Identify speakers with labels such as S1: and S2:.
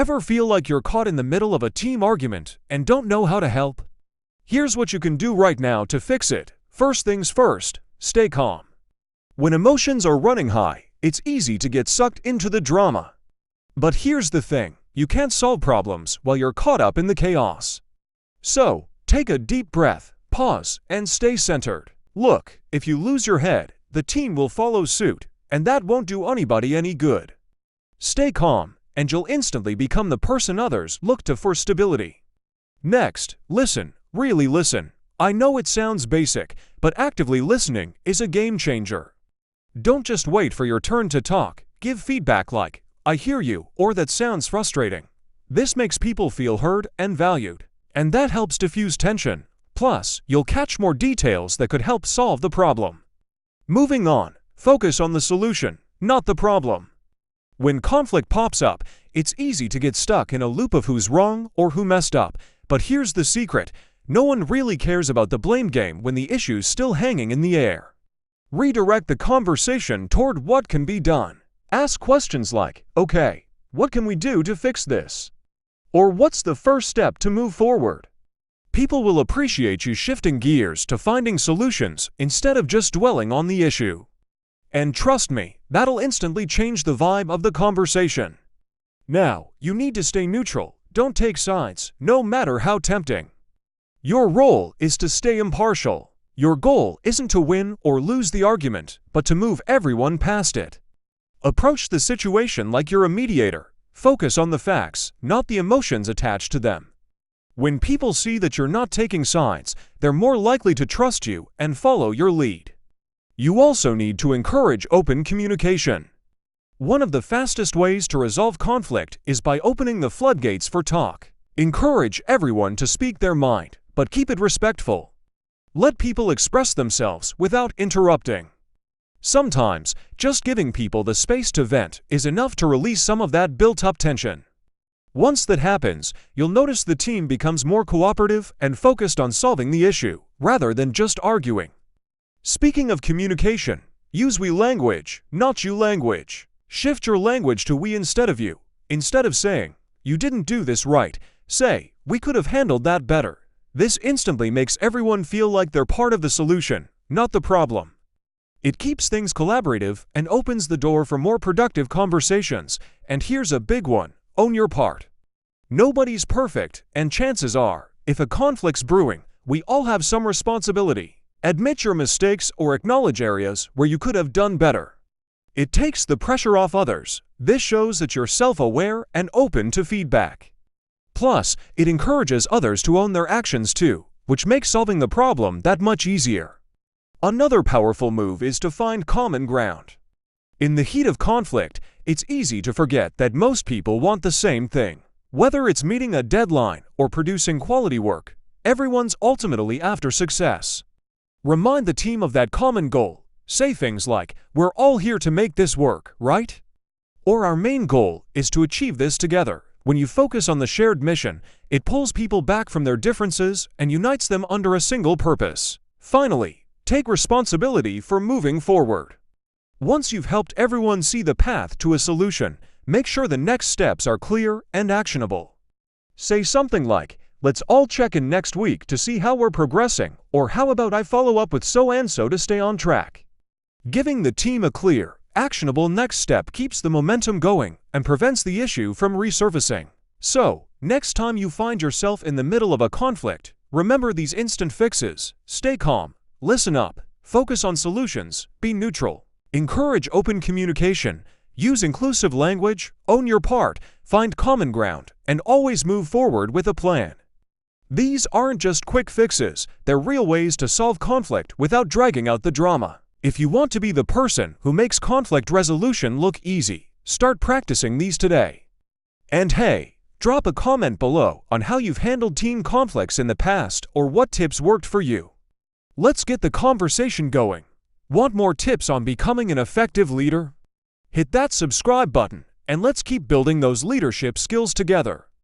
S1: Ever feel like you're caught in the middle of a team argument and don't know how to help? Here's what you can do right now to fix it. First things first, stay calm. When emotions are running high, it's easy to get sucked into the drama. But here's the thing, you can't solve problems while you're caught up in the chaos. So, take a deep breath, pause, and stay centered. Look, if you lose your head, the team will follow suit, and that won't do anybody any good. Stay calm, and you'll instantly become the person others look to for stability. Next, listen, really listen. I know it sounds basic, but actively listening is a game changer. Don't just wait for your turn to talk. Give feedback like, "I hear you," or "That sounds frustrating." This makes people feel heard and valued, and that helps diffuse tension. Plus, you'll catch more details that could help solve the problem. Moving on, focus on the solution, not the problem. When conflict pops up, it's easy to get stuck in a loop of who's wrong or who messed up. But here's the secret. No one really cares about the blame game when the issue's still hanging in the air. Redirect the conversation toward what can be done. Ask questions like, "Okay, what can we do to fix this?" Or "What's the first step to move forward?" People will appreciate you shifting gears to finding solutions instead of just dwelling on the issue. And trust me, that'll instantly change the vibe of the conversation. Now, you need to stay neutral. Don't take sides, no matter how tempting. Your role is to stay impartial. Your goal isn't to win or lose the argument, but to move everyone past it. Approach the situation like you're a mediator. Focus on the facts, not the emotions attached to them. When people see that you're not taking sides, they're more likely to trust you and follow your lead. You also need to encourage open communication. One of the fastest ways to resolve conflict is by opening the floodgates for talk. Encourage everyone to speak their mind, but keep it respectful. Let people express themselves without interrupting. Sometimes, just giving people the space to vent is enough to release some of that built-up tension. Once that happens, you'll notice the team becomes more cooperative and focused on solving the issue, rather than just arguing. Speaking of communication, use we language, not you language. Shift your language to we instead of you. Instead of saying, "You didn't do this right," say, "We could have handled that better." This instantly makes everyone feel like they're part of the solution, not the problem. It keeps things collaborative and opens the door for more productive conversations. And here's a big one, own your part. Nobody's perfect, and chances are, if a conflict's brewing, we all have some responsibility. Admit your mistakes or acknowledge areas where you could have done better. It takes the pressure off others. This shows that you're self-aware and open to feedback. Plus, it encourages others to own their actions too, which makes solving the problem that much easier. Another powerful move is to find common ground. In the heat of conflict, it's easy to forget that most people want the same thing. Whether it's meeting a deadline or producing quality work, everyone's ultimately after success. Remind the team of that common goal. Say things like, "We're all here to make this work, right?" Or "Our main goal is to achieve this together." When you focus on the shared mission, it pulls people back from their differences and unites them under a single purpose. Finally, take responsibility for moving forward. Once you've helped everyone see the path to a solution, make sure the next steps are clear and actionable. Say something like, "Let's all check in next week to see how we're progressing," or "How about I follow up with so-and-so to stay on track?" Giving the team a clear, actionable next step keeps the momentum going and prevents the issue from resurfacing. So, next time you find yourself in the middle of a conflict, remember these instant fixes. Stay calm, listen up, focus on solutions, be neutral, encourage open communication, use inclusive language, own your part, find common ground, and always move forward with a plan. These aren't just quick fixes, they're real ways to solve conflict without dragging out the drama. If you want to be the person who makes conflict resolution look easy, start practicing these today. And hey, drop a comment below on how you've handled team conflicts in the past or what tips worked for you. Let's get the conversation going. Want more tips on becoming an effective leader? Hit that subscribe button, and let's keep building those leadership skills together.